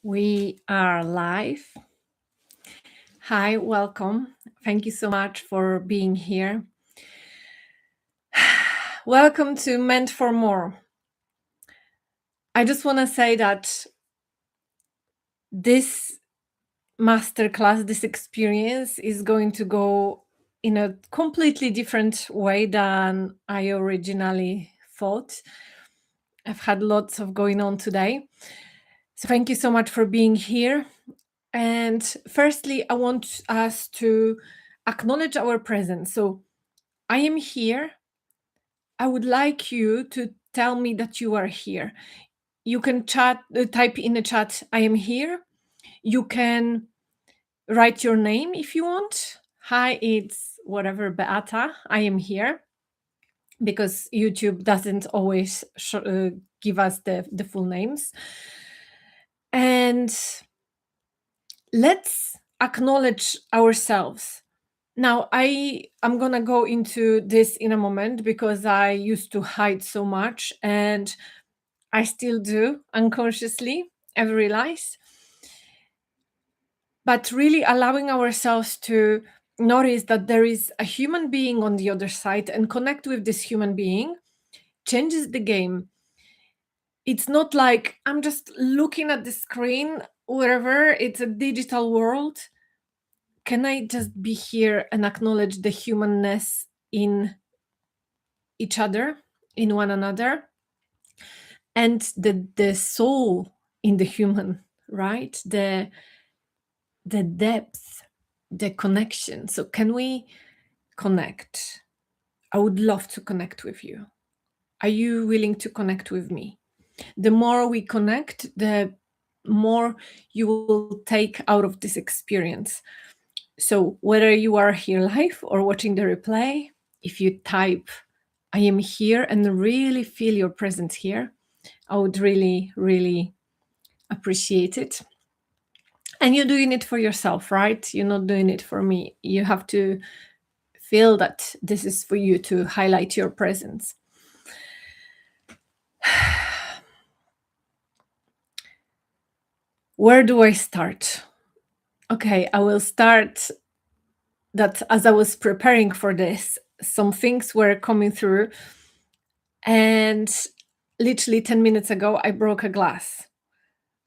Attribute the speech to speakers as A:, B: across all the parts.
A: We are live. Hi, welcome. Thank you so much for being here. Welcome to Meant for More. I just want to say that this masterclass, this experience is going to go in a completely different way than I originally thought. I've had lots of going on today. So thank you so much for being here. And firstly, I want us to acknowledge our presence. So I am here. I would like you to tell me that you are here. You can type in the chat, I am here. You can write your name if you want. Hi, it's whatever, Beata. I am here, because YouTube doesn't always give us the full names. And let's acknowledge ourselves. Now, I'm going to go into this in a moment because I used to hide so much, and I still do unconsciously, I've realized. But really allowing ourselves to notice that there is a human being on the other side and connect with this human being changes the game. It's not like I'm just looking at the screen, wherever it's a digital world. Can I just be here and acknowledge the humanness in each other, in one another, and the soul in the human, right? The depth, the connection. So can we connect? I would love to connect with you. Are you willing to connect with me? The more we connect, the more you will take out of this experience. So whether you are here live or watching the replay, if you type I am here and really feel your presence here, I would really, really appreciate it. And you're doing it for yourself, right? You're not doing it for me. You have to feel that this is for you to highlight your presence. Where do I start? Okay, I will start that as I was preparing for this, some things were coming through, and literally 10 minutes ago, I broke a glass.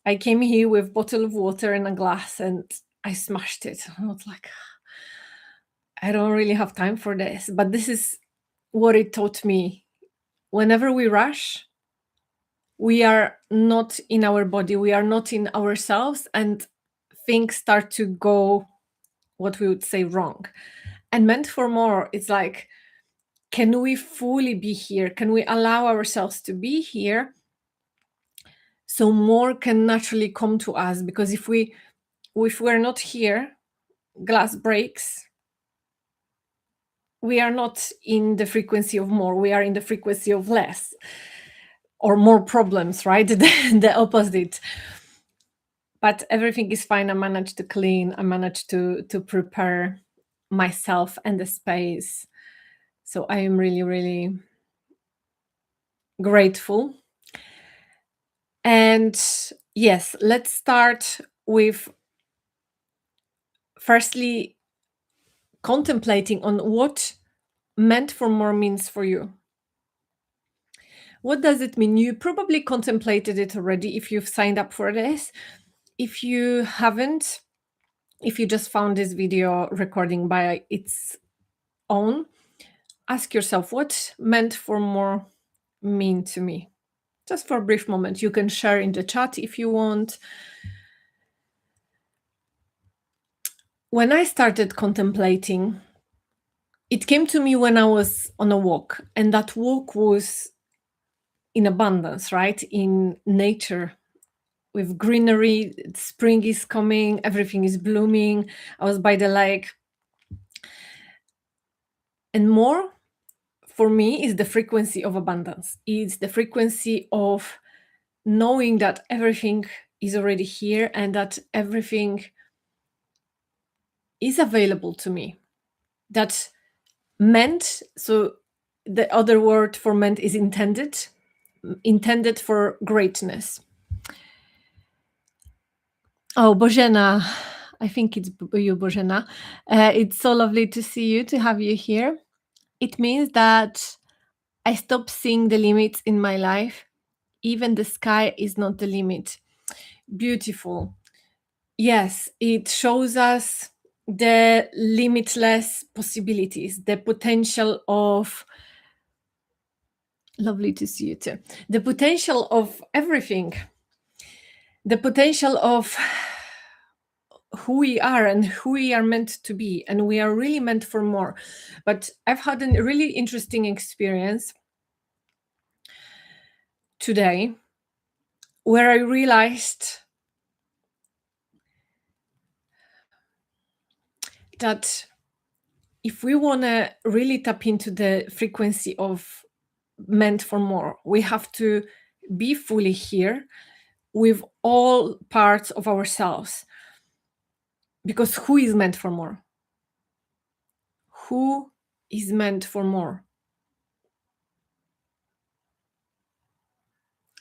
A: I came here with a bottle of water and a glass, and I smashed it. I was like, I don't really have time for this. But this is what it taught me. Whenever we rush, we are not in our body, we are not in ourselves, and things start to go, what we would say, wrong. And Meant for More, it's like, can we fully be here? Can we allow ourselves to be here so more can naturally come to us? Because if we're not here, glass breaks, we are not in the frequency of more, we are in the frequency of less or more problems, right? The opposite. But everything is fine. I managed to clean, I managed to prepare myself and the space. So I am really, really grateful. And yes, let's start with firstly contemplating on what Meant for More means for you. What does it mean? You probably contemplated it already if you've signed up for this. If you haven't, if you just found this video recording by its own, ask yourself, what Meant for More mean to me? Just for a brief moment. You can share in the chat if you want. When I started contemplating, it came to me when I was on a walk, and that walk was in abundance, right? In nature, with greenery, spring is coming, everything is blooming. I was by the lake. And more, for me, is the frequency of abundance. It's the frequency of knowing that everything is already here and that everything is available to me. That meant, so the other word for meant is intended for greatness. Oh, Bojena, I think it's you, Bojena. It's so lovely to see you, to have you here. It means that I stop seeing the limits in my life. Even the sky is not the limit. Beautiful. Yes, it shows us the limitless possibilities, the potential of, lovely to see you too, the potential of everything, the potential of who we are and who we are meant to be. And we are really meant for more. But I've had a really interesting experience today where I realized that if we want to really tap into the frequency of meant for more, we have to be fully here with all parts of ourselves. Because who is meant for more? Who is meant for more?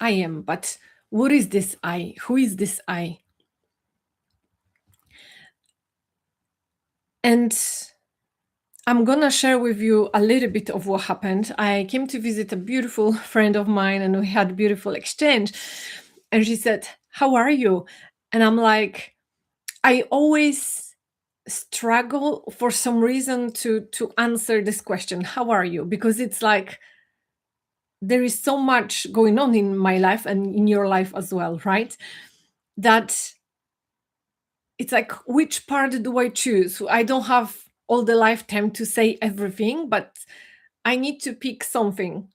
A: I am, but what is this I? Who is this I? And I'm gonna share with you a little bit of what happened. I came to visit a beautiful friend of mine and we had a beautiful exchange. And she said, "How are you?" And I'm like, I always struggle for some reason to answer this question, how are you? Because it's like there is so much going on in my life and in your life as well, right? That it's like, which part do I choose? I don't have all the lifetime to say everything, but I need to pick something.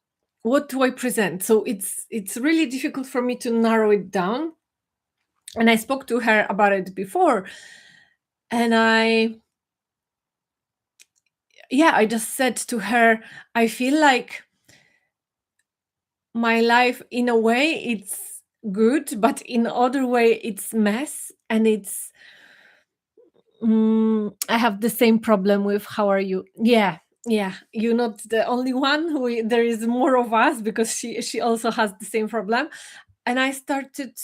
A: What do I present? So it's really difficult for me to narrow it down. And I spoke to her about it before, and I just said to her, I feel like my life in a way it's good, but in other way it's mess, and it's I have the same problem with how are you. Yeah, yeah, you're not the only one who, there is more of us, because she also has the same problem. And I started,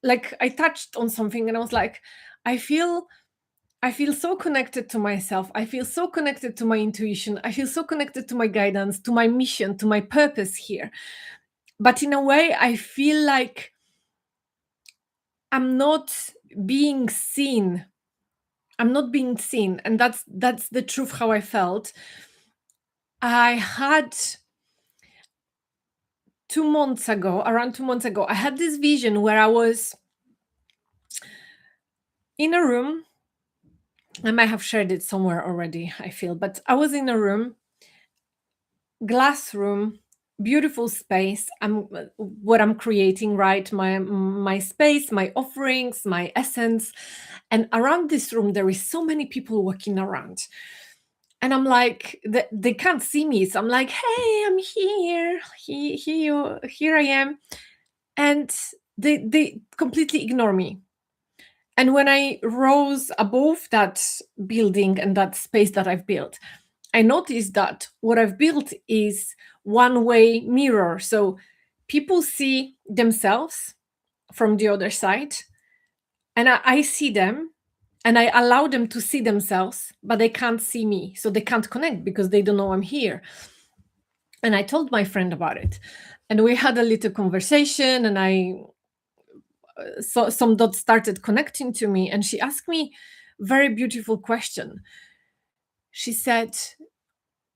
A: like, I touched on something and I was like, i feel I feel so connected to myself. I feel so connected to my intuition. I feel so connected to my guidance, to my mission, to my purpose here. But in a way, I feel like I'm not being seen. I'm not being seen. And that's the truth how I felt. I had 2 months ago, around 2 months ago, I had this vision where I was in a room. I might have shared it somewhere already, I feel, but I was in a room, glass room, beautiful space. I'm what I'm creating, right? My space, my offerings, my essence. And around this room there is so many people walking around. And I'm like, they can't see me. So I'm like, hey, I'm here. Here I am. And they completely ignore me. And when I rose above that building and that space that I've built, I noticed that what I've built is one way mirror. So people see themselves from the other side, and I see them and I allow them to see themselves, but they can't see me. So they can't connect because they don't know I'm here. And I told my friend about it. And we had a little conversation, and so some dots started connecting to me. And she asked me very beautiful question. She said,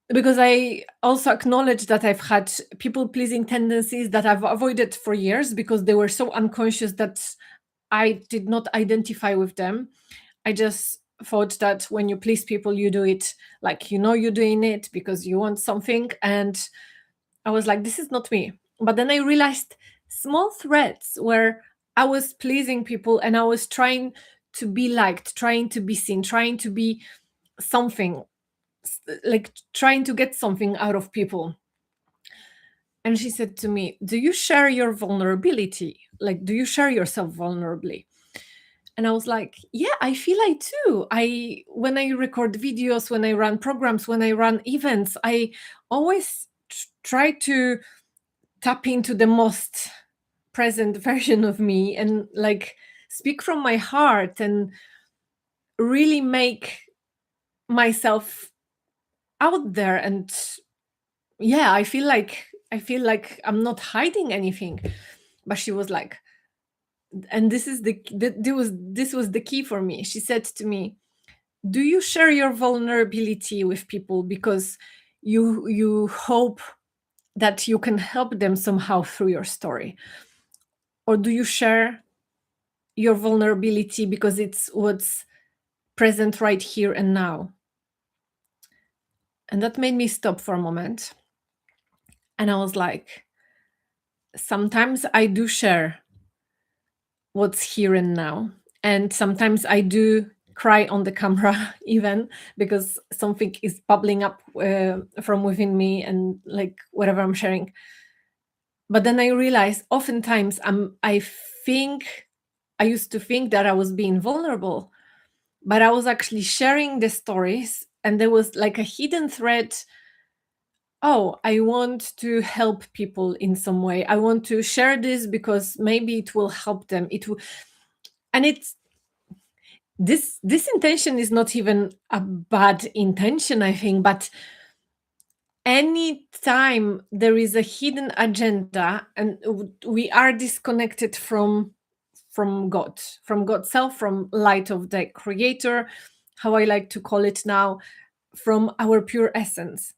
A: because I also acknowledge that I've had people pleasing tendencies that I've avoided for years because they were so unconscious that I did not identify with them. I just thought that when you please people, you do it like you're doing it because you want something. And I was like, this is not me. But then I realized small threads where I was pleasing people and I was trying to be liked, trying to be seen, trying to be something, like trying to get something out of people. And she said to me, do you share your vulnerability? Like, do you share yourself vulnerably? And I was like, yeah, I feel I do. When I record videos, when I run programs, when I run events, I always try to tap into the most present version of me and like speak from my heart and really make myself out there. And yeah, I feel like I'm not hiding anything. But she was like, and this is this was the key for me. She said to me, do you share your vulnerability with people because you hope that you can help them somehow through your story, or do you share your vulnerability because it's what's present right here and now? And that made me stop for a moment, and I was like, sometimes I do share what's here and now, and sometimes I do cry on the camera even because something is bubbling up from within me, and like whatever I'm sharing. But then I realized oftentimes I used to think that I was being vulnerable, but I was actually sharing the stories, and there was like a hidden thread. Oh, I want to help people in some way. I want to share this because maybe it will help them. It will, and it's this intention is not even a bad intention, I think, but anytime there is a hidden agenda and we are disconnected from God, from God's self, from light of the creator, how I like to call it now, from our pure essence.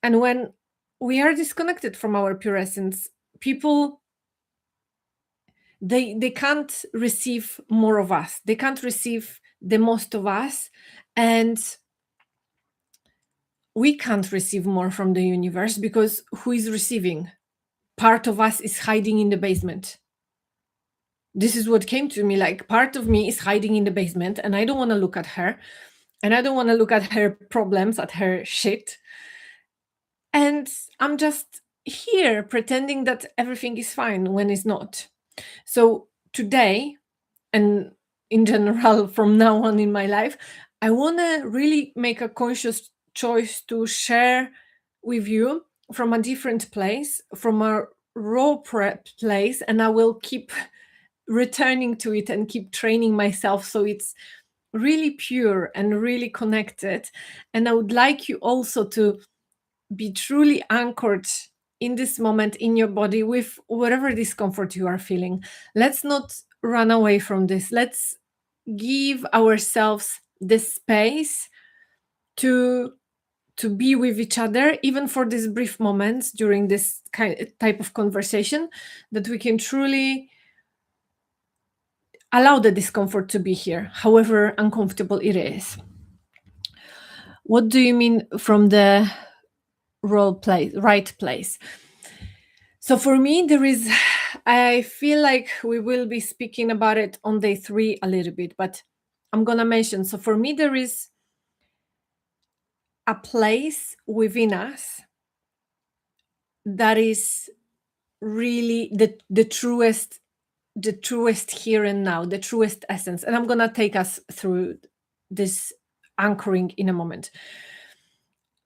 A: And when we are disconnected from our pure essence, people, they can't receive more of us. They can't receive the most of us. And we can't receive more from the universe because who is receiving? Part of us is hiding in the basement. This is what came to me, like part of me is hiding in the basement and I don't want to look at her, and I don't want to look at her problems, at her shit. And I'm just here pretending that everything is fine when it's not. So today, and in general from now on in my life, I want to really make a conscious choice to share with you from a different place, from a raw place, and I will keep returning to it and keep training myself so it's really pure and really connected. And I would like you also to be truly anchored in this moment in your body with whatever discomfort you are feeling. Let's not run away from this. Let's give ourselves the space to be with each other, even for these brief moments during this type of conversation, that we can truly allow the discomfort to be here, however uncomfortable it is. What do you mean from the right place? So for me, I feel like we will be speaking about it on day 3 a little bit, but I'm going to mention. So for me, there is a place within us that is really the truest here and now, the truest essence. And I'm going to take us through this anchoring in a moment.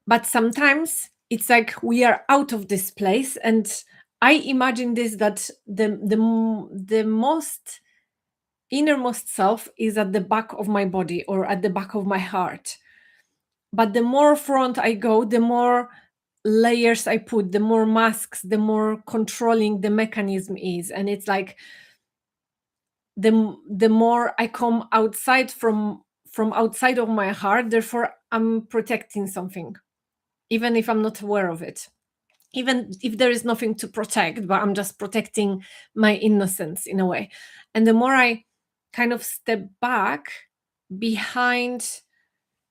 A: But sometimes it's like we are out of this place, and I imagine this, that the most innermost self is at the back of my body or at the back of my heart. But the more front I go, the more layers I put, the more masks, the more controlling the mechanism is. And it's like the more I come outside from outside of my heart, therefore I'm protecting something, even if I'm not aware of it. Even if there is nothing to protect, but I'm just protecting my innocence in a way. And the more I kind of step back behind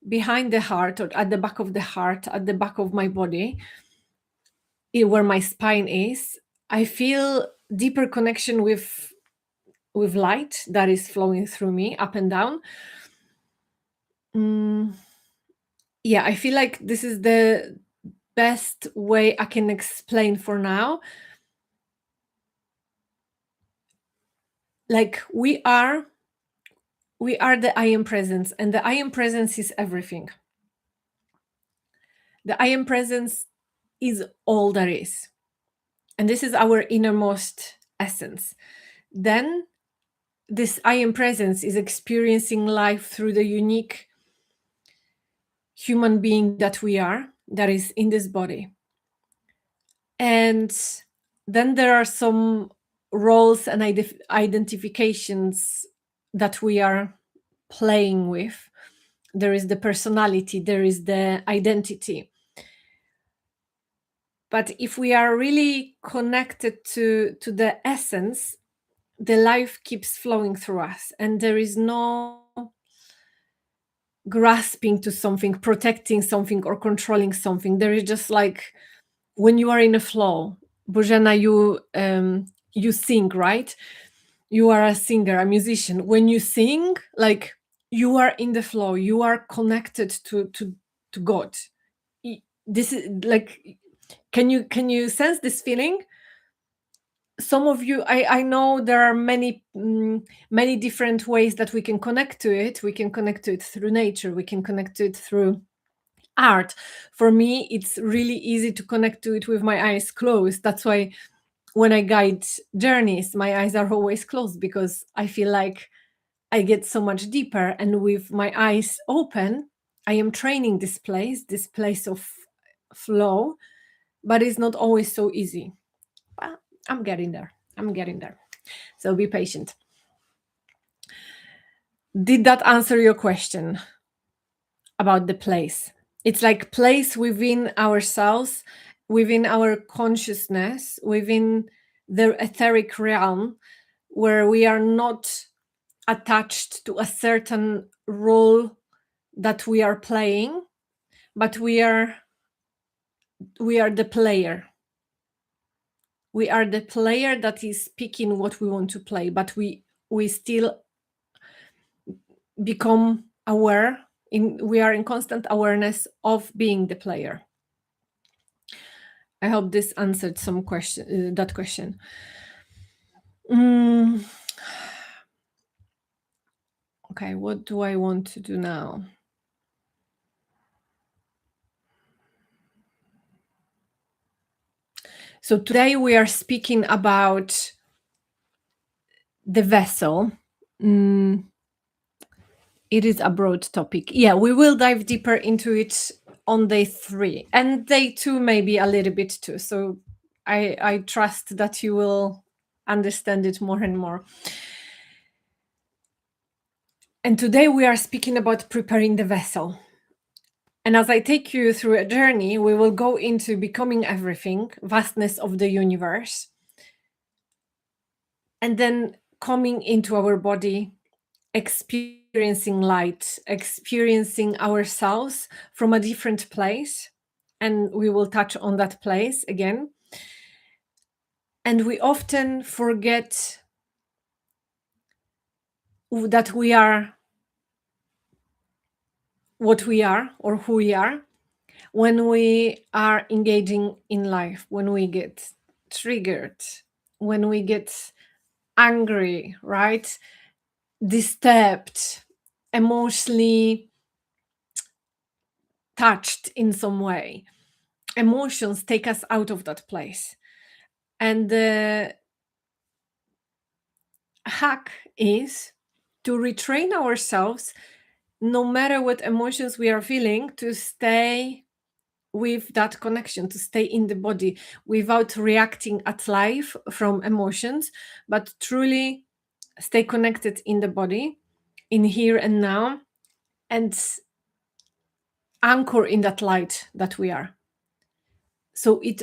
A: the heart, or at the back of the heart, at the back of my body, where my spine is, I feel deeper connection with light that is flowing through me up and down. Yeah, I feel like this is the best way I can explain for now. Like we are the I am presence, and the I am presence is everything. The I am presence is all there is. And this is our innermost essence. Then this I am presence is experiencing life through the unique human being that we are, that is in this body. And then there are some roles and identifications that we are playing with. There is the personality, there is the identity. But if we are really connected to the essence, the life keeps flowing through us, and there is no grasping to something, protecting something, or controlling something. There is just like when you are in a flow. Bojana, you sing, right? You are a singer, a musician. When you sing, like you are in the flow, you are connected to God. This is like, can you sense this feeling? Some of you, I know there are many different ways that we can connect to it. We can connect to it through nature, we can connect to it through art. For me, it's really easy to connect to it with my eyes closed. That's why when I guide journeys, my eyes are always closed, because I feel like I get so much deeper. And with my eyes open, I am training this place of flow, but it's not always so easy. But I'm getting there. I'm getting there. So be patient. Did that answer your question about the place? It's like place within ourselves, within our consciousness, within the etheric realm, where we are not attached to a certain role that we are playing, but we are the player. We are the player that is picking what we want to play, but we still become aware. We are in constant awareness of being the player. I hope this answered some question, that question. Mm, okay, what do I want to do now? So today we are speaking about the vessel. Mm, it is a broad topic. Yeah, we will dive deeper into it on day 3, and day 2 maybe a little bit too. So I trust that you will understand it more and more. And today we are speaking about preparing the vessel. And as I take you through a journey, we will go into becoming everything, vastness of the universe, and then coming into our body, experiencing light, experiencing ourselves from a different place. And we will touch on that place again. And we often forget that we are what we are, or who we are, when we are engaging in life, when we get triggered, when we get angry, right? Disturbed, emotionally touched in some way. Emotions take us out of that place. And the hack is to retrain ourselves, no matter what emotions we are feeling, to stay with that connection, to stay in the body without reacting at life from emotions, but truly stay connected in the body, in here and now, and anchor in that light that we are. So it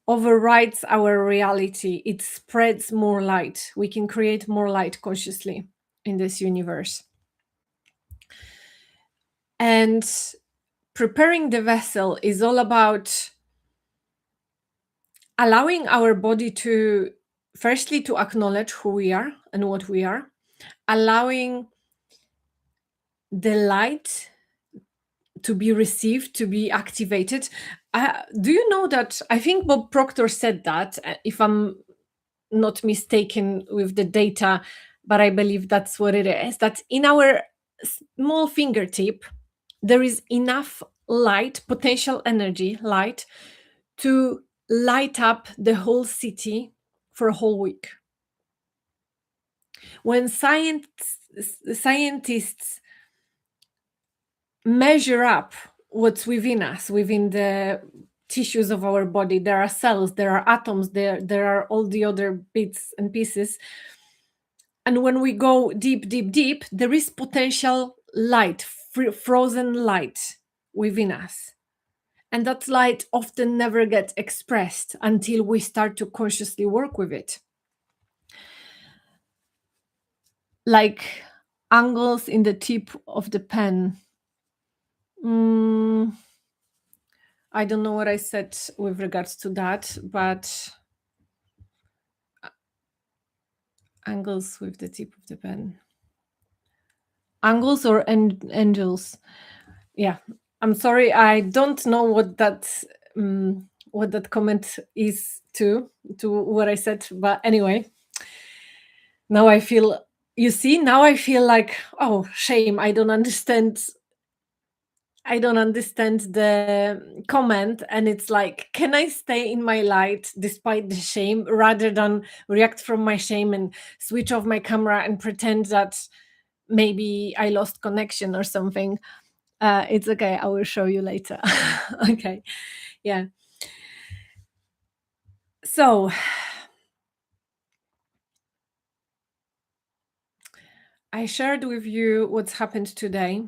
A: overrides our reality. It spreads more light. We can create more light consciously in this universe. And preparing the vessel is all about allowing our body to, firstly, to acknowledge who we are and what we are, allowing the light to be received, to be activated. Do you know that, I think Bob Proctor said that, if I'm not mistaken with the data, but I believe that's what it is, that in our small fingertip, there is enough light, potential energy, light, to light up the whole city for a whole week. When scientists measure up what's within us, within the tissues of our body, there are cells, there are atoms, there are all the other bits and pieces. And when we go deep, deep, deep, there is potential light, frozen light within us. And that light often never gets expressed until we start to consciously work with it. Like angles in the tip of the pen. Mm, I don't know what I said with regards to that, but angles with the tip of the pen. Angles or angels? Yeah, I'm sorry, I don't know what that comment is to what I said, but anyway, now I feel, you see, now I feel like, oh, shame, I don't understand the comment. And it's like, can I stay in my light despite the shame, rather than react from my shame and switch off my camera and pretend that maybe I lost connection or something? It's okay, I will show you later. Okay, yeah. So I shared with you what's happened today.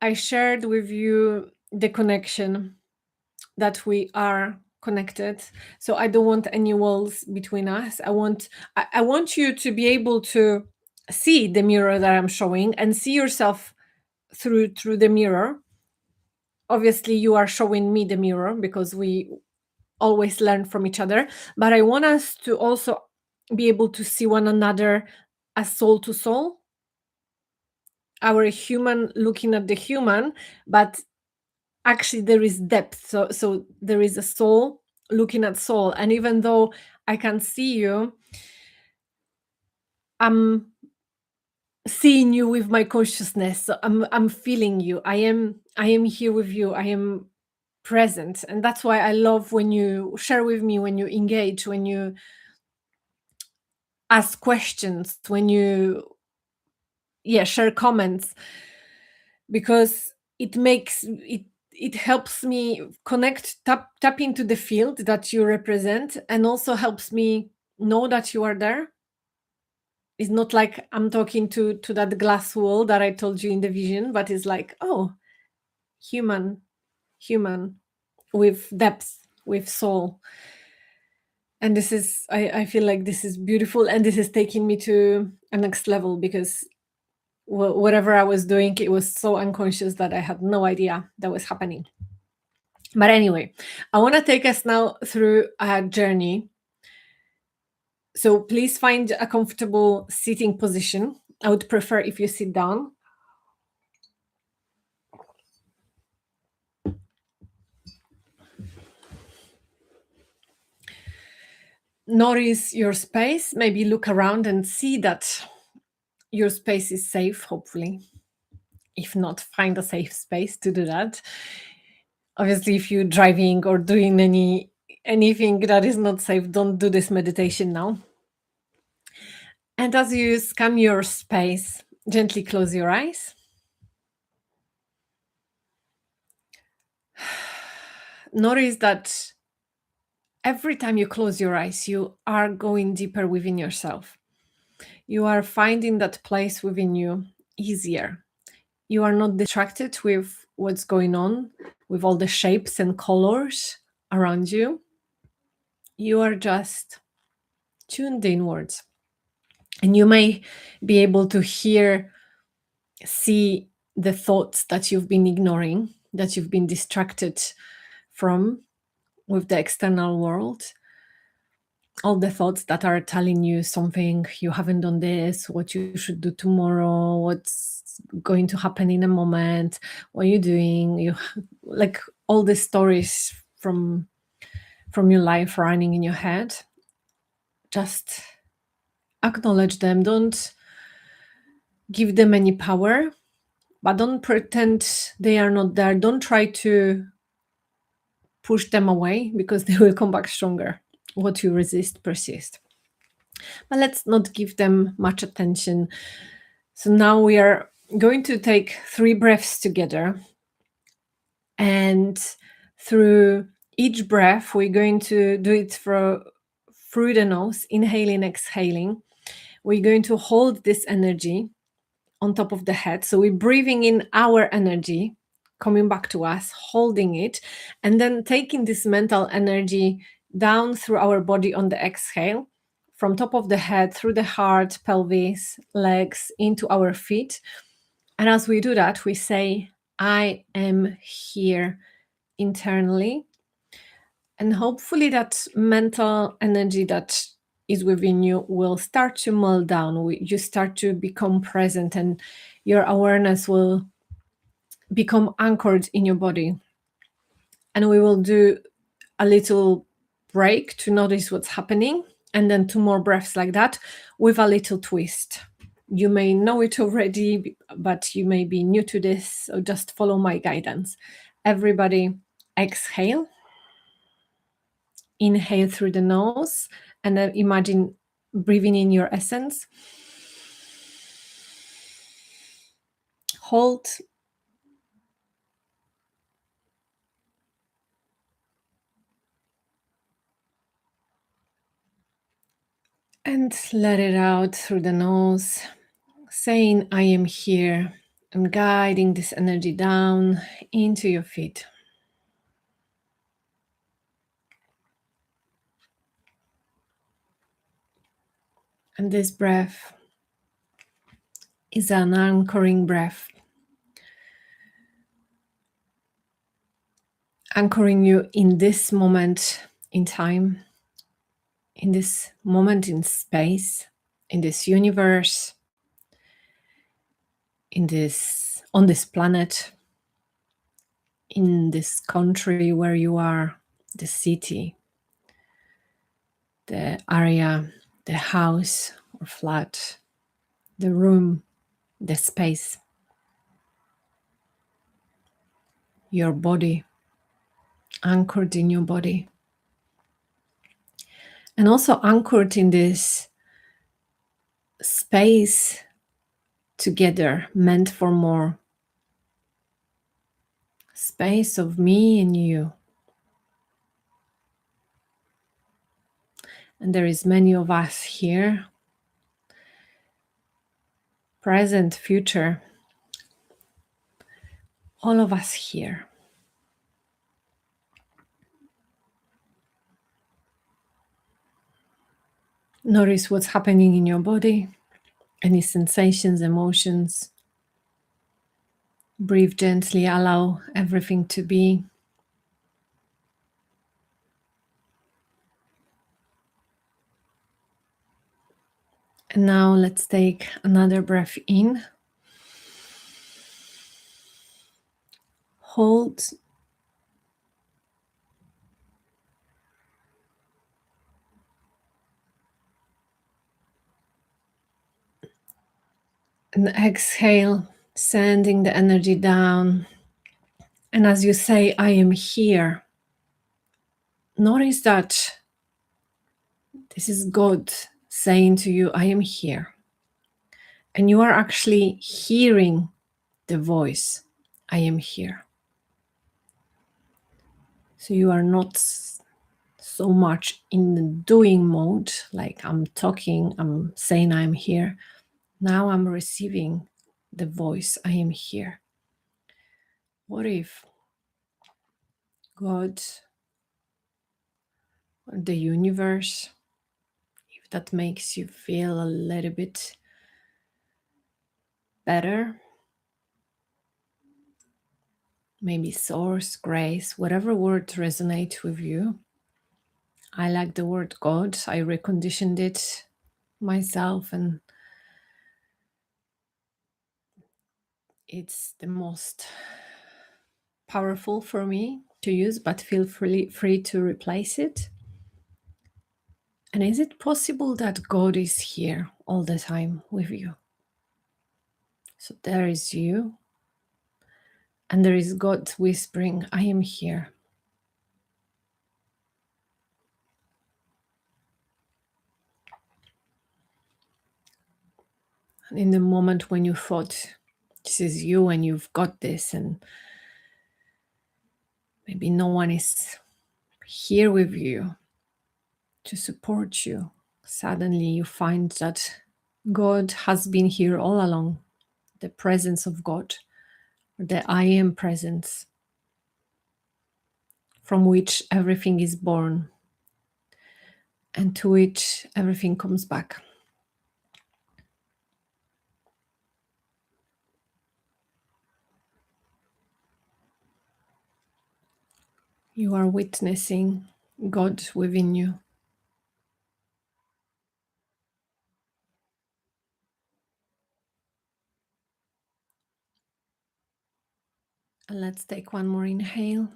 A: I shared with you the connection, that we are connected. So I don't want any walls between us. I want you to be able to see the mirror that I'm showing and see yourself through the mirror. Obviously, you are showing me the mirror because we always learn from each other. But I want us to also be able to see one another as soul to soul, our human looking at the human, but actually there is depth. So there is a soul looking at soul. And even though I can see you, I'm seeing you with my consciousness. So I'm feeling you. I am here with you. I am present. And that's why I love when you share with me, when you engage, when you ask questions, when you, yeah, share comments, because it helps me connect, tap into the field that you represent, and also helps me know that you are there. It's not like I'm talking to that glass wall that I told you in the vision, but it's like, oh, human with depth, with soul. And this is, I feel like this is beautiful, and this is taking me to a next level, because whatever I was doing, it was so unconscious that I had no idea that was happening. But anyway, I want to take us now through a journey. So please find a comfortable sitting position. I would prefer if you sit down. Notice your space. Maybe look around and see that your space is safe, hopefully. If not, find a safe space to do that. Obviously, if you're driving or doing anything that is not safe, don't do this meditation now. And as you scan your space, gently close your eyes. Notice that every time you close your eyes, you are going deeper within yourself. You are finding that place within you easier. You are not distracted with what's going on, with all the shapes and colors around you. You are just tuned inwards. And you may be able to see the thoughts that you've been ignoring, that you've been distracted from with the external world. All the thoughts that are telling you something, you haven't done this, what you should do tomorrow, what's going to happen in a moment, what are you doing, you like all the stories from your life running in your head. Just acknowledge them. Don't give them any power, but don't pretend they are not there. Don't try to push them away, because they will come back stronger. What you resist persists. But let's not give them much attention. So now we are going to take 3 breaths together. And through each breath, we're going to do it through the nose, inhaling, exhaling. We're going to hold this energy on top of the head. So we're breathing in our energy, coming back to us, holding it, and then taking this mental energy down through our body on the exhale, from top of the head, through the heart, pelvis, legs, into our feet. And as we do that, we say, I am here internally. And hopefully that mental energy that is within you will start to melt down. You start to become present, and your awareness will become anchored in your body. And we will do a little break to notice what's happening, and then 2 more breaths like that with a little twist. You may know it already, but you may be new to this, so just follow my guidance. Everybody, exhale. Inhale through the nose, and then imagine breathing in your essence. Hold. And let it out through the nose, saying, I am here, and guiding this energy down into your feet. And this breath is an anchoring breath, anchoring you in this moment in time, in this moment in space, in this universe, on this planet, in this country where you are, the city, the area, the house or flat, the room, the space, your body, anchored in your body. And also anchored in this space together, meant for more. Space of me and you. And there is many of us here, present, future, all of us here. Notice what's happening in your body, any sensations, emotions. Breathe gently, allow everything to be. And now let's take another breath in. Hold. And exhale, sending the energy down. And as you say, I am here, notice that this is God saying to you, I am here. And you are actually hearing the voice, I am here. So you are not so much in the doing mode, like I'm talking, I'm saying I'm here. Now I'm receiving the voice, I am here. What if God or the universe, if that makes you feel a little bit better, maybe source, grace, whatever word resonates with you. I like the word God. I reconditioned it myself, and it's the most powerful for me to use, but feel free to replace it. And is it possible that God is here all the time with you? So there is you, and there is God whispering, I am here. And in the moment when you thought this is you and you've got this, and maybe no one is here with you to support you, suddenly you find that God has been here all along. The presence of God, the I am presence, from which everything is born and to which everything comes back. You are witnessing God within you. And let's take one more inhale.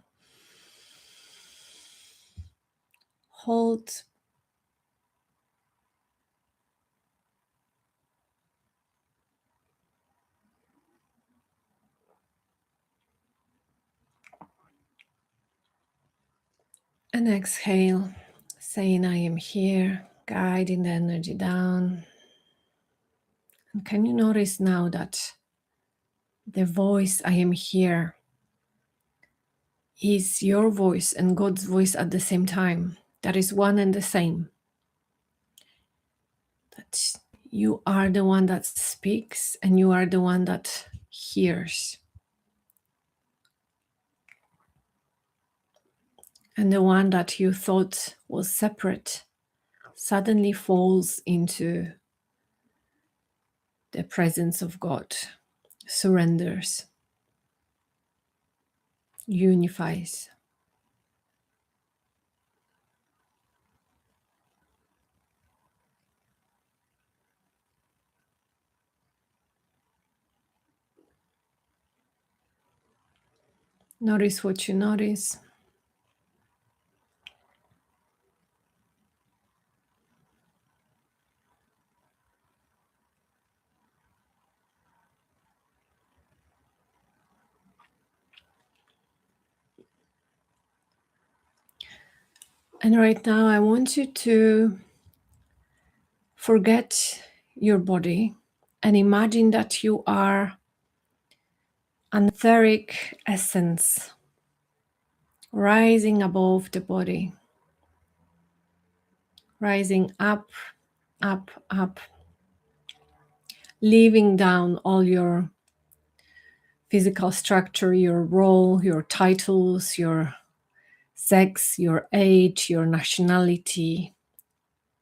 A: Hold. And exhale, saying, I am here, guiding the energy down. And can you notice now that the voice, I am here, is your voice and God's voice at the same time? That is one and the same. That you are the one that speaks and you are the one that hears. And the one that you thought was separate suddenly falls into the presence of God, surrenders, unifies. Notice what you notice. And right now, I want you to forget your body and imagine that you are an etheric essence rising above the body, rising up, up, up, leaving down all your physical structure, your role, your titles, your sex, your age, your nationality.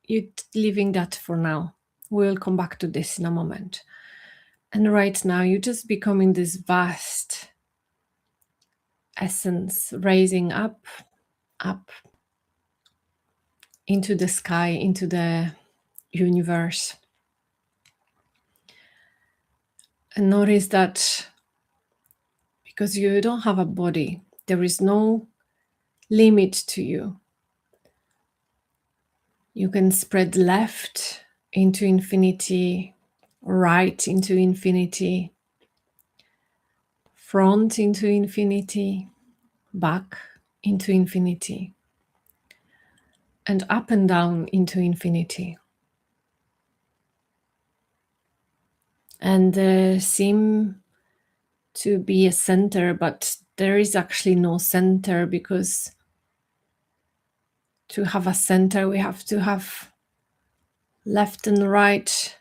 A: You're leaving that for now. We'll come back to this in a moment. And right now, you're just becoming this vast essence, raising up, up into the sky, into the universe. And notice that because you don't have a body, there is no limit to you. You can spread left into infinity, right into infinity, front into infinity, back into infinity, and up and down into infinity. And there seem to be a center, but there is actually no center, because to have a center, we have to have left and right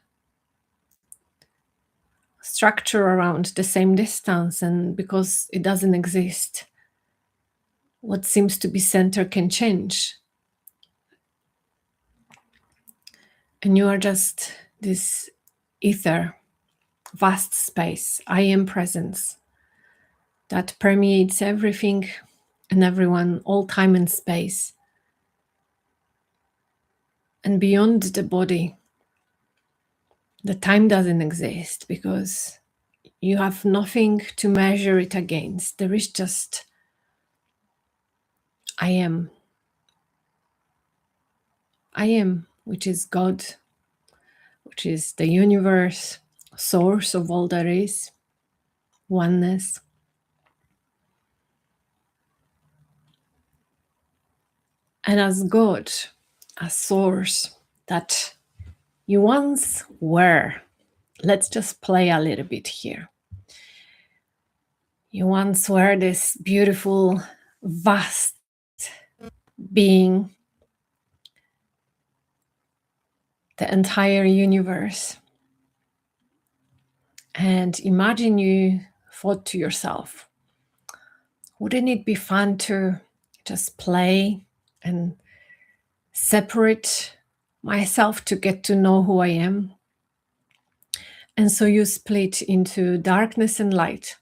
A: structure around the same distance. And because it doesn't exist, what seems to be center can change. And you are just this ether, vast space, I am presence that permeates everything and everyone, all time and space. And beyond the body, the time doesn't exist, because you have nothing to measure it against. There is just I am. I am, which is God, which is the universe, source of all there is, oneness. And as God, a source that you once were, Let's just play a little bit here. You once were this beautiful, vast being, the entire universe. And imagine you thought to yourself, wouldn't it be fun to just play and separate myself to get to know who I am? And so you split into darkness and light.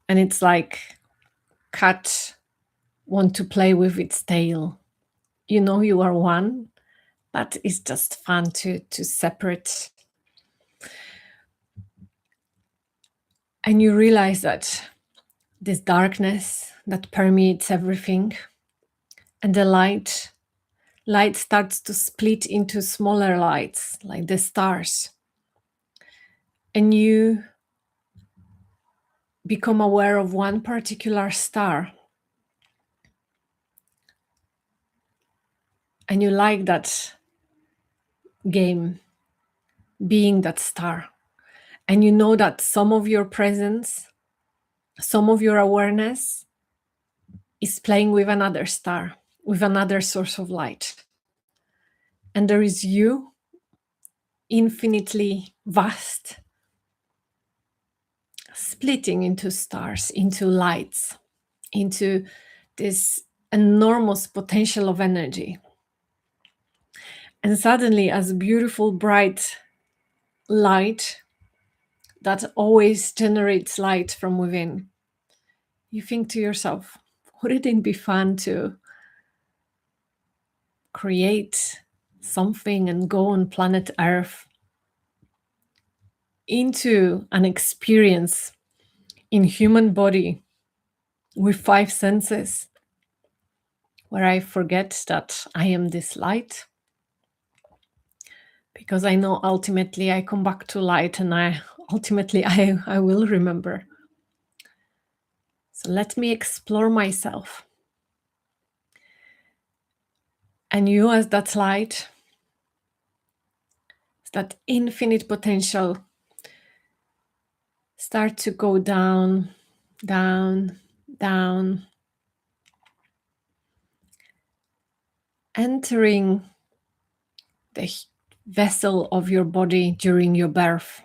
A: And it's like cat want to play with its tail. You know you are one, but it's just fun to separate. And you realize that this darkness that permeates everything and the light starts to split into smaller lights like the stars, and you become aware of one particular star, and you like that game, being that star. And you know that some of your presence, some of your awareness is playing with another star, with another source of light. And there is you, infinitely vast, splitting into stars, into lights, into this enormous potential of energy. And suddenly, as beautiful, bright light that always generates light from within, you think to yourself, wouldn't it be fun to create something and go on planet Earth into an experience in human body with 5 senses, where I forget that I am this light, because I know ultimately I come back to light, and I will remember. So let me explore myself. And you, as that light, that infinite potential, start to go down, down, down, entering the vessel of your body during your birth.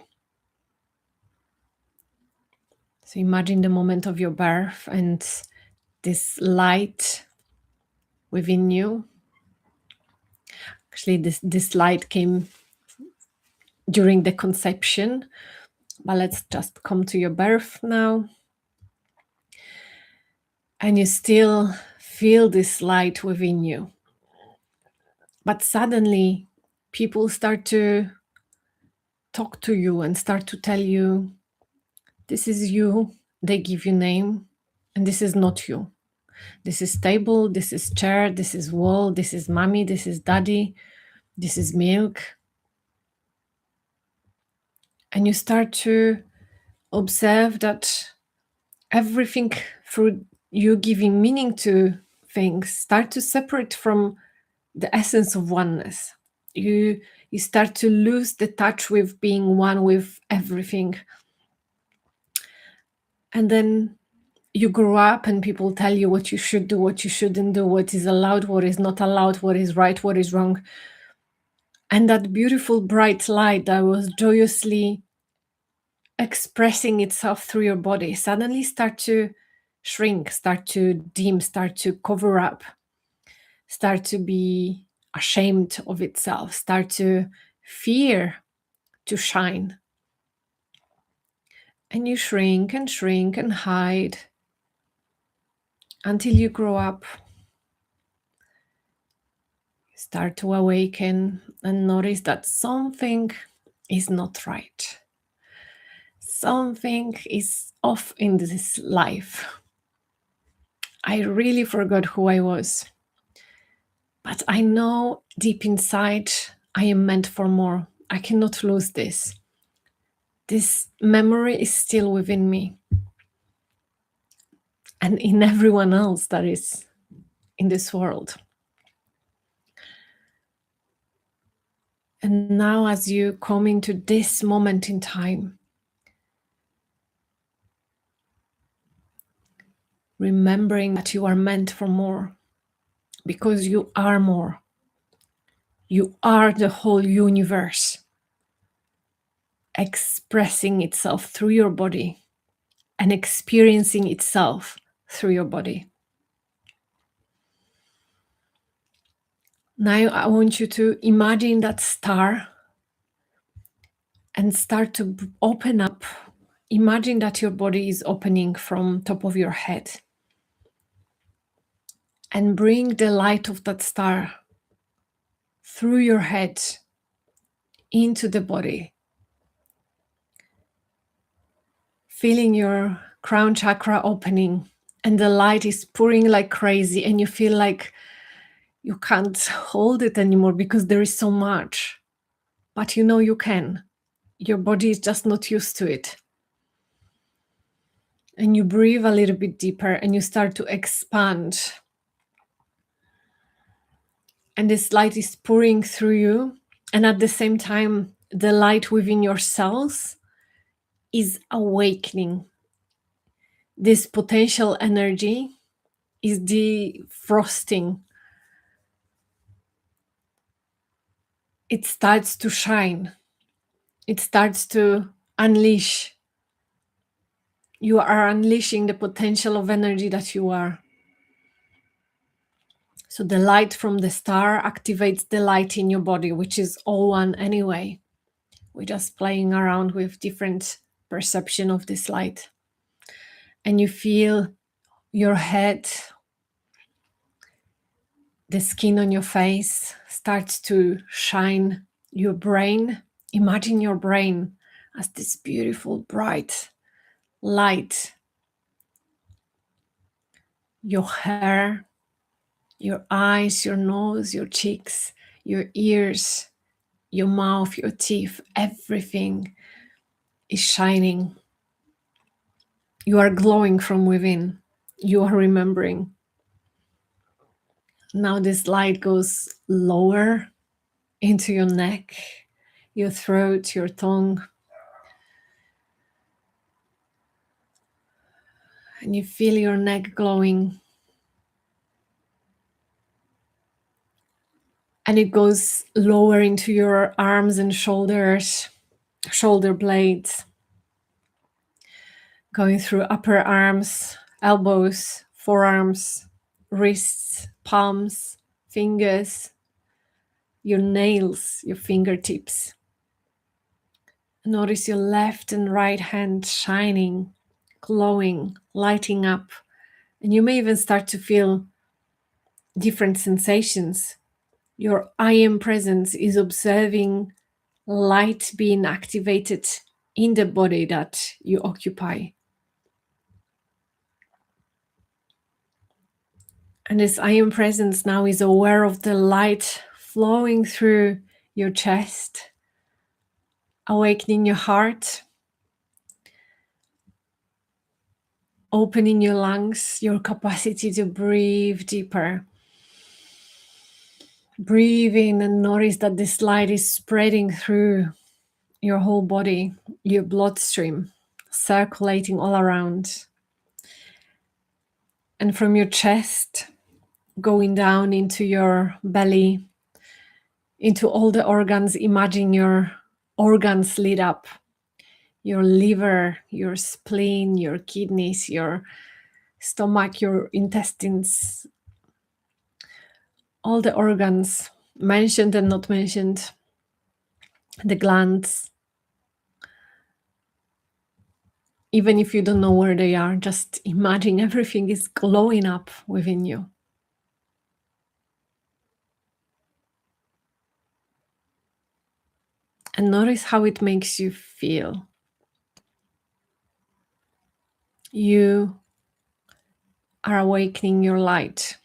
A: So imagine the moment of your birth and this light within you. Actually, this light came during the conception, but let's just come to your birth now. And you still feel this light within you. But suddenly, people start to talk to you and start to tell you, this is you. They give you name, and this is not you. This is table, this is chair, this is wall, this is mommy, this is daddy, this is milk. And you start to observe that everything, through you giving meaning to things, start to separate from the essence of oneness. You start to lose the touch with being one with everything. And then you grow up and people tell you what you should do, what you shouldn't do, what is allowed, what is not allowed, what is right, what is wrong. And that beautiful bright light that was joyously expressing itself through your body suddenly start to shrink, start to dim, start to cover up, start to be ashamed of itself, start to fear to shine. And you shrink and hide until you grow up, start to awaken and notice that something is not right. Something is off in this life. I really forgot who I was. But I know deep inside I am meant for more. I cannot lose this. This memory is still within me and in everyone else that is in this world. And now, as you come into this moment in time, remembering that you are meant for more, because you are more. You are the whole universe expressing itself through your body and experiencing itself through your body. Now I want you to imagine that star and start to open up. Imagine that your body is opening from top of your head, and bring the light of that star through your head into the body, feeling your crown chakra opening, and the light is pouring like crazy, and you feel like you can't hold it anymore because there is so much. But you know you can. Your body is just not used to it. And you breathe a little bit deeper and you start to expand. And this light is pouring through you. And at the same time, the light within your cells is awakening. This potential energy is defrosting. It starts to shine. It starts to unleash. You are unleashing the potential of energy that you are. So the light from the star activates the light in your body, which is all one anyway. We're just playing around with different perception of this light. And you feel your head, the skin on your face starts to shine. Your brain, imagine your brain as this beautiful, bright light. Your hair, your eyes, your nose, your cheeks, your ears, your mouth, your teeth, everything is shining. You are glowing from within. You are remembering. Now this light goes lower into your neck, your throat, your tongue. And you feel your neck glowing. And it goes lower into your arms and shoulders, shoulder blades, going through upper arms, elbows, forearms, wrists, palms, fingers, your nails, your fingertips. Notice your left and right hand shining, glowing, lighting up. And you may even start to feel different sensations. Your I am presence is observing light being activated in the body that you occupy. And this I am presence now is aware of the light flowing through your chest, awakening your heart, opening your lungs, your capacity to breathe deeper. Breathe in and notice that this light is spreading through your whole body, your bloodstream, circulating all around. And from your chest, going down into your belly, into all the organs. Imagine your organs lit up. Your liver, your spleen, your kidneys, your stomach, your intestines, all the organs mentioned and not mentioned, the glands. Even if you don't know where they are, just imagine everything is glowing up within you. And notice how it makes you feel. You are awakening your light.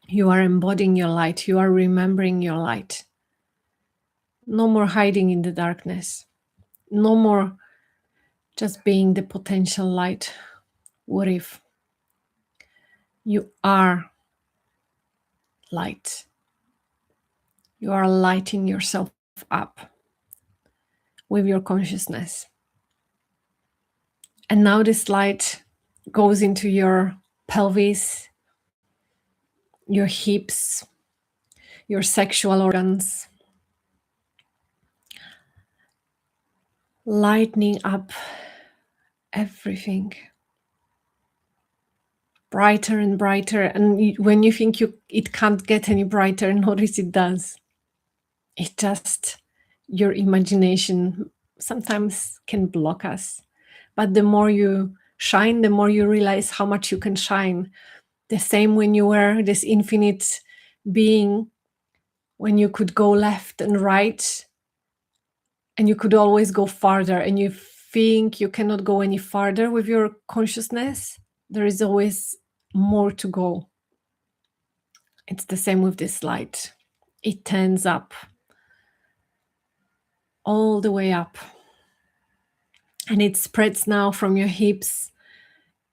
A: You are embodying your light. You are remembering your light. No more hiding in the darkness. No more just being the potential light. What if? You are light. You are lighting yourself up with your consciousness. And now this light goes into your pelvis, your hips, your sexual organs, lightening up everything brighter and brighter. And when you think it can't get any brighter, notice it does. It just, your imagination sometimes can block us. But the more you shine, the more you realize how much you can shine. The same when you were this infinite being, when you could go left and right, and you could always go farther, and you think you cannot go any farther with your consciousness, there is always more to go. It's the same with this light. It turns up, all the way up. And it spreads now from your hips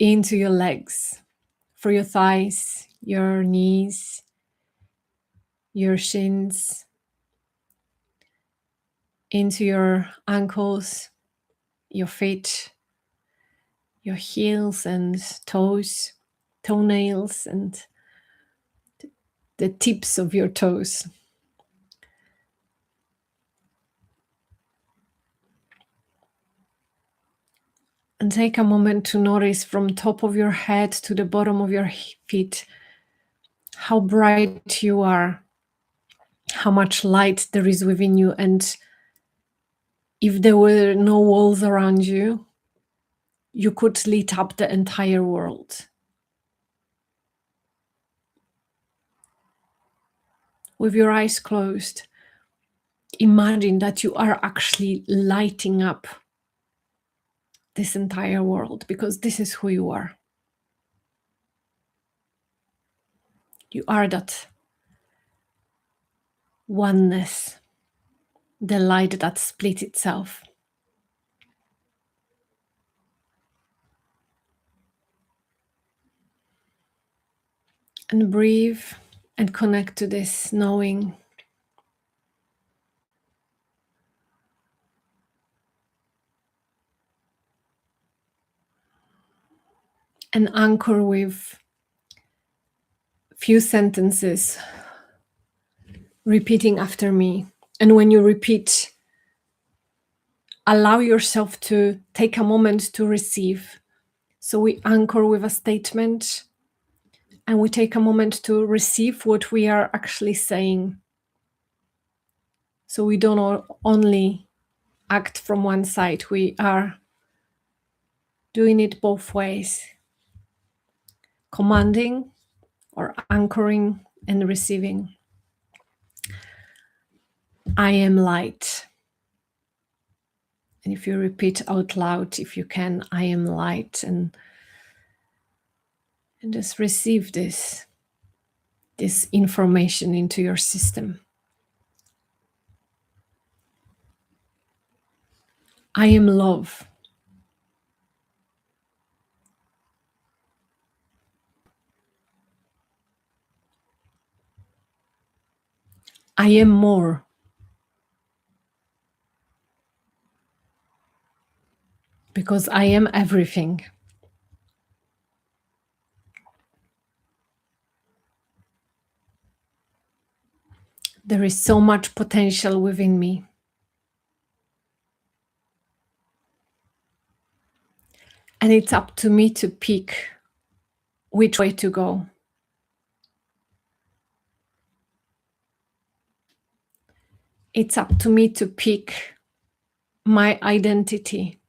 A: into your legs, for your thighs, your knees, your shins, into your ankles, your feet, your heels and toes, toenails, and the tips of your toes. And take a moment to notice from top of your head to the bottom of your feet how bright you are, how much light there is within you. And if there were no walls around you, you could light up the entire world. With your eyes closed, imagine that you are actually lighting up this entire world, because this is who you are. You are that oneness, the light that split itself. And breathe and connect to this knowing. And anchor with few sentences, repeating after me. And when you repeat, allow yourself to take a moment to receive. So we anchor with a statement, and we take a moment to receive what we are actually saying. So we don't only act from one side, we are doing it both ways, commanding or anchoring and receiving. I am light. And if you repeat out loud, if you can, I am light, and just receive this information into your system. I am love. I am more. Because I am everything. There is so much potential within me. And it's up to me to pick which way to go. It's up to me to pick my identity.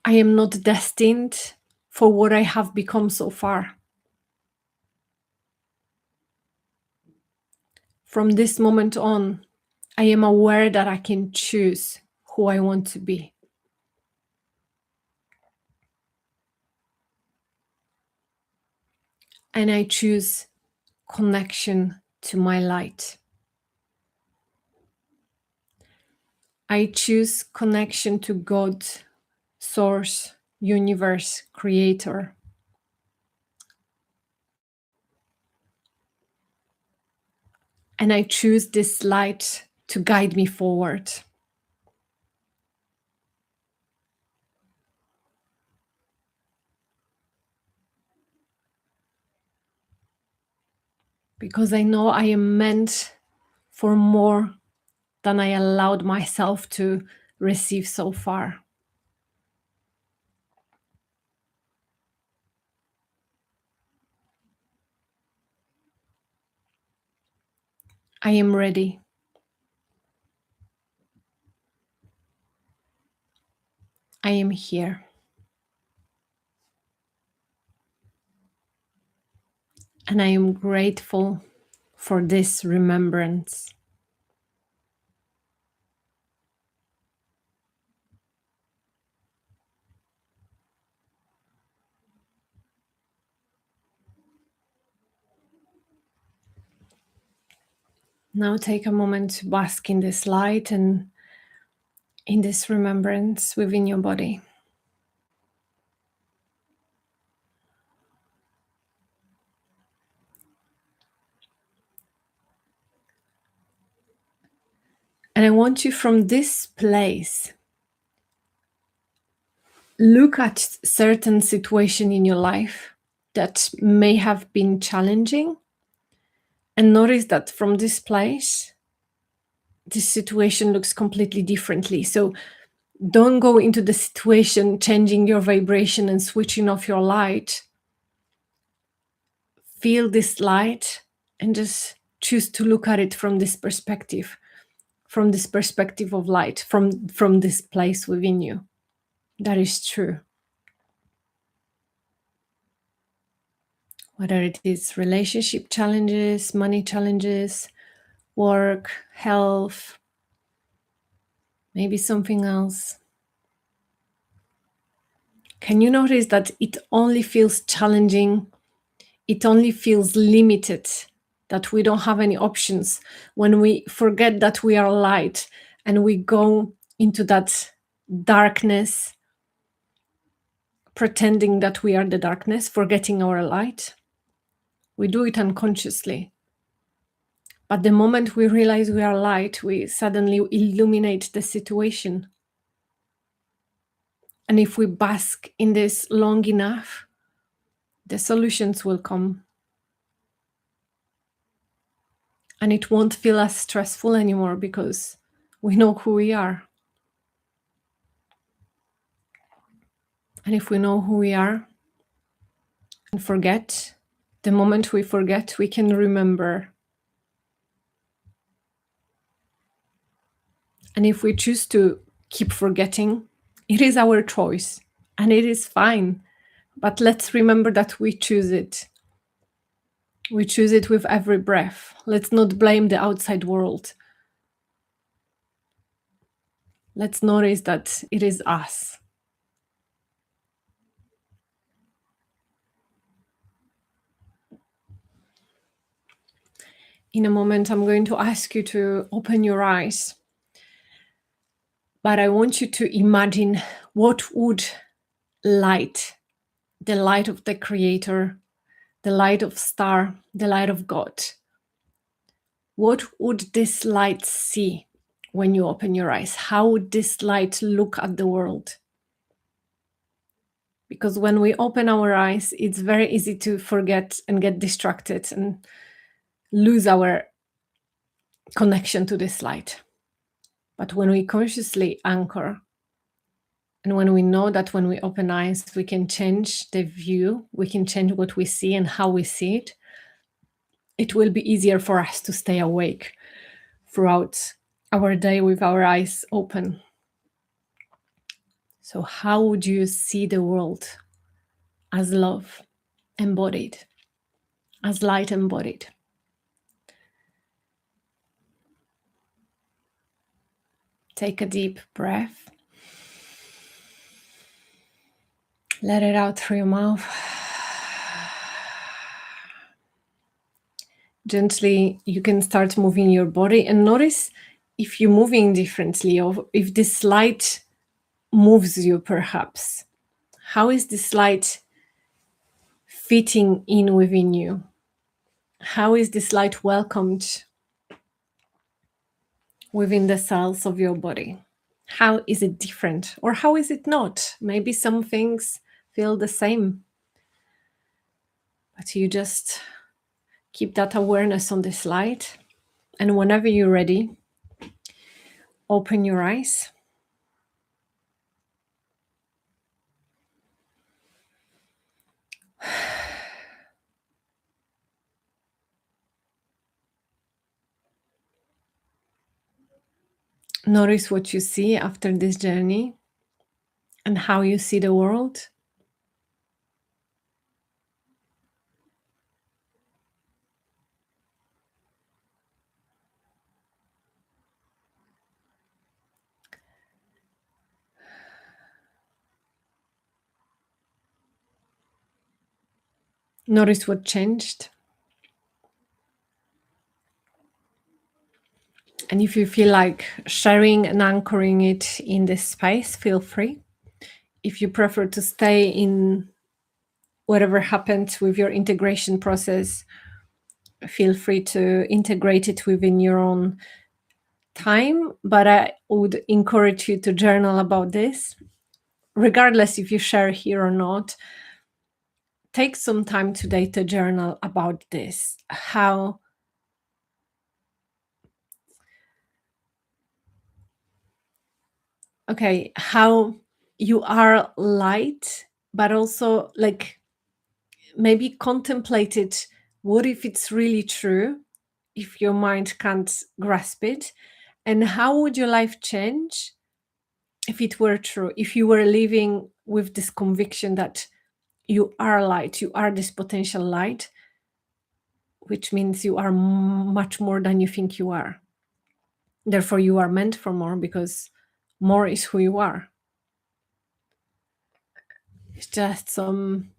A: I am not destined for what I have become so far. From this moment on, I am aware that I can choose who I want to be. And I choose connection to my light. I choose connection to God, Source, Universe, Creator. and I choose this light to guide me forward. Because I know I am meant for more than I allowed myself to receive so far. I am ready. I am here. And I am grateful for this remembrance. Now take a moment to bask in this light and in this remembrance within your body. And I want you from this place, look at certain situation in your life that may have been challenging, and notice that from this place, this situation looks completely differently. So don't go into the situation changing your vibration and switching off your light. Feel this light and just choose to look at it from this perspective, of light, from this place within you. That is true. Whether it is relationship challenges, money challenges, work, health, maybe something else. Can you notice that it only feels challenging? It only feels limited, that we don't have any options when we forget that we are light and we go into that darkness, pretending that we are the darkness, forgetting our light. We do it unconsciously. But the moment we realize we are light, we suddenly illuminate the situation. And if we bask in this long enough, the solutions will come. And it won't feel as stressful anymore because we know who we are. And if we know who we are and forget, the moment we forget, we can remember. And if we choose to keep forgetting, it is our choice and it is fine. But let's remember that we choose it. We choose it with every breath. Let's not blame the outside world. Let's notice that it is us. In a moment, I'm going to ask you to open your eyes. But I want you to imagine what would light, the light of the Creator, the light of star, the light of God, what would this light see when you open your eyes? How would this light look at the world? Because when we open our eyes, it's very easy to forget and get distracted and lose our connection to this light. But when we consciously anchor, and when we know that when we open eyes, we can change the view, we can change what we see and how we see it, it will be easier for us to stay awake throughout our day with our eyes open. So how would you see the world as love embodied, as light embodied? Take a deep breath. Let it out through your mouth. Gently, you can start moving your body and notice if you're moving differently or if this light moves you perhaps. How is this light fitting in within you? How is this light welcomed within the cells of your body. How is it different, or how is it not? Maybe some things feel the same, but you just keep that awareness on this light. And whenever you're ready, open your eyes. Notice what you see after this journey and how you see the world. Notice what changed. And if you feel like sharing and anchoring it in this space, feel free. If you prefer to stay in whatever happened with your integration process, feel free to integrate it within your own time. But I would encourage you to journal about this, regardless if you share here or not. Take some time today to journal about this. How you are light, but also like maybe contemplate it. What if it's really true, if your mind can't grasp it? And how would your life change if it were true, if you were living with this conviction that you are light, you are this potential light, which means you are much more than you think you are. Therefore, you are meant for more, because more is who you are. It's just some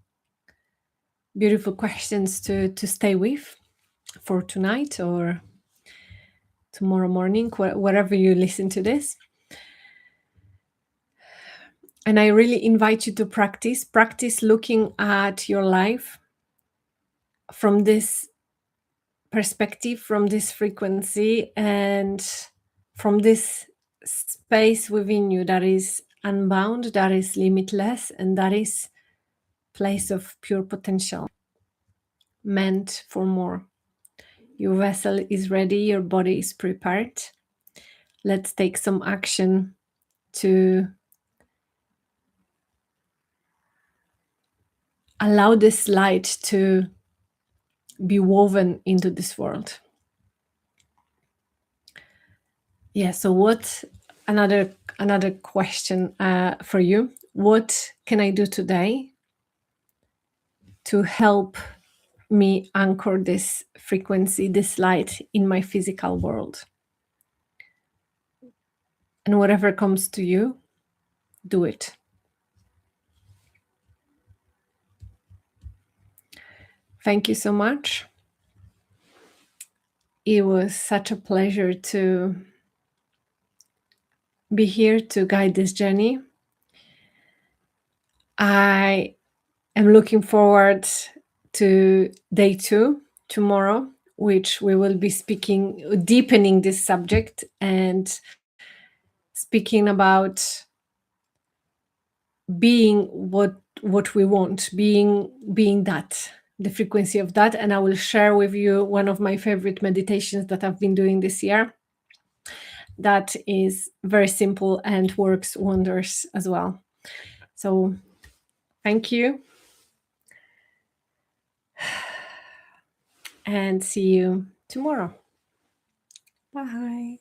A: beautiful questions to stay with for tonight or tomorrow morning, wherever you listen to this. And I really invite you to practice looking at your life from this perspective, from this frequency, and from this space within you that is unbound, that is limitless, and that is place of pure potential, meant for more. Your vessel is ready, your body is prepared. Let's take some action to allow this light to be woven into this world. Yeah, so what, another question for you. What can I do today to help me anchor this frequency, this light in my physical world? And whatever comes to you, do it. Thank you so much. It was such a pleasure to be here to guide this journey. I am looking forward to day 2 tomorrow, which we will be deepening this subject and speaking about being what we want, being that, the frequency of that. And I will share with you one of my favorite meditations that I've been doing this year that is very simple and works wonders as well. So thank you, and see you tomorrow. Bye.